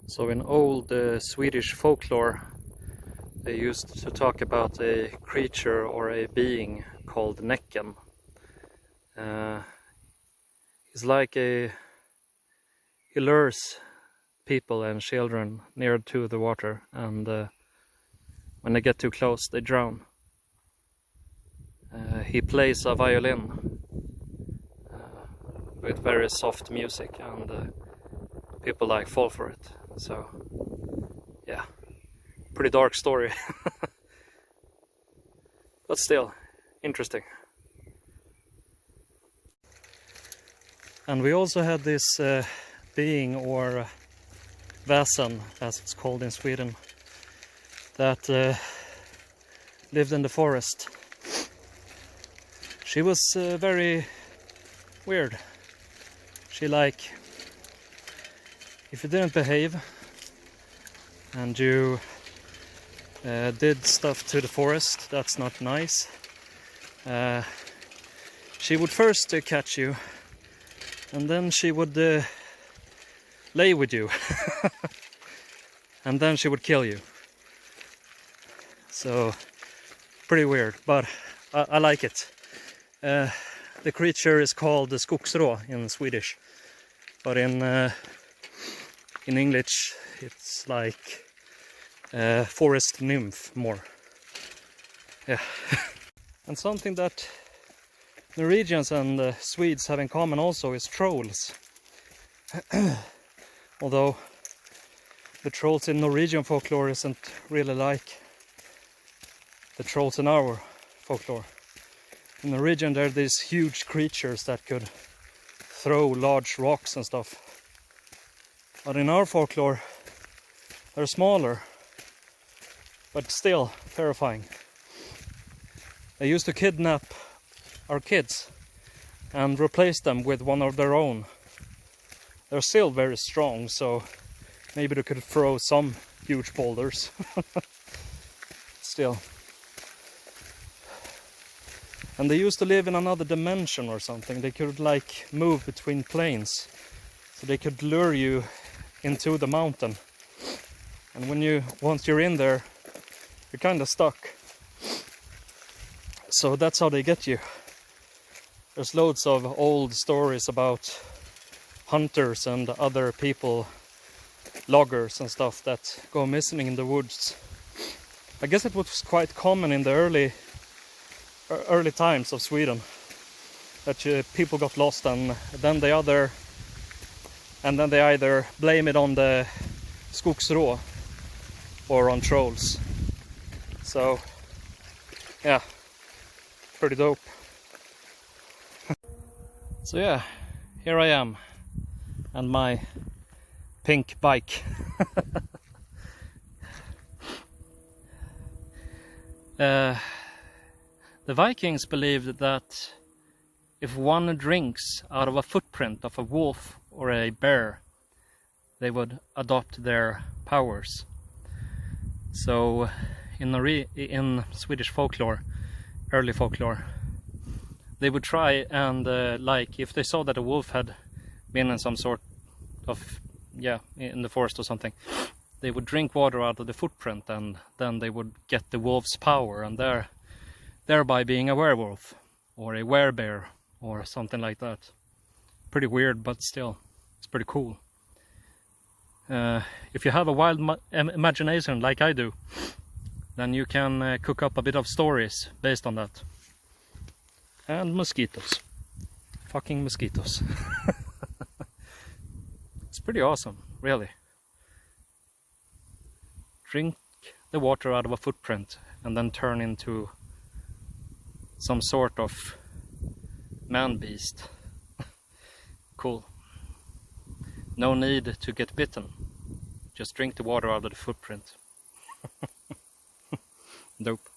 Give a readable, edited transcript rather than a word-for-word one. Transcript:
So in old Swedish folklore, they used to talk about a creature or a being called Näcken. He's like he lures people and children near to the water, and when they get too close they drown. He plays a violin with very soft music, and people like fall for it. So yeah, pretty dark story. But still interesting. And we also had this being, or väsen as it's called in Sweden, that lived in the forest. She was very weird. She, like, if you didn't behave and you did stuff to the forest that's not nice, she would first catch you, and then she would lay with you and then she would kill you. So pretty weird, but I like it. The creature is called the skogsrå in Swedish, but in English it's like forest nymph more. Yeah. And something that Norwegians and Swedes have in common also is trolls. Although the trolls in Norwegian folklore isn't really like the trolls in our folklore. In Norwegian there are these huge creatures that could throw large rocks and stuff. But in our folklore they're smaller, but still terrifying. They used to kidnap our kids and replace them with one of their own. They're still very strong, so maybe they could throw some huge boulders. Still. And they used to live in another dimension or something. They could like move between planes, so they could lure you into the mountain. And once you're in there, you're kind of stuck. So that's how they get you. There's loads of old stories about hunters and other people, loggers and stuff, that go missing in the woods. I guess it was quite common in the early times of Sweden that people got lost, and then they either blame it on the skogsrå or on trolls. So yeah, pretty dope. So yeah, here I am and my pink bike. The Vikings believed that if one drinks out of a footprint of a wolf or a bear, they would adopt their powers. So in Swedish folklore, early folklore, they would try and like if they saw that a wolf had been in some sort of, in the forest or something, they would drink water out of the footprint, and then they would get the wolf's power, and thereby being a werewolf or a werebear or something like that. Pretty weird, but still, it's pretty cool. If you have a wild imagination like I do, then you can cook up a bit of stories based on that. And mosquitoes. Fucking mosquitoes. It's pretty awesome, really. Drink the water out of a footprint and then turn into some sort of man-beast. Cool. No need to get bitten. Just drink the water out of the footprint. Dope.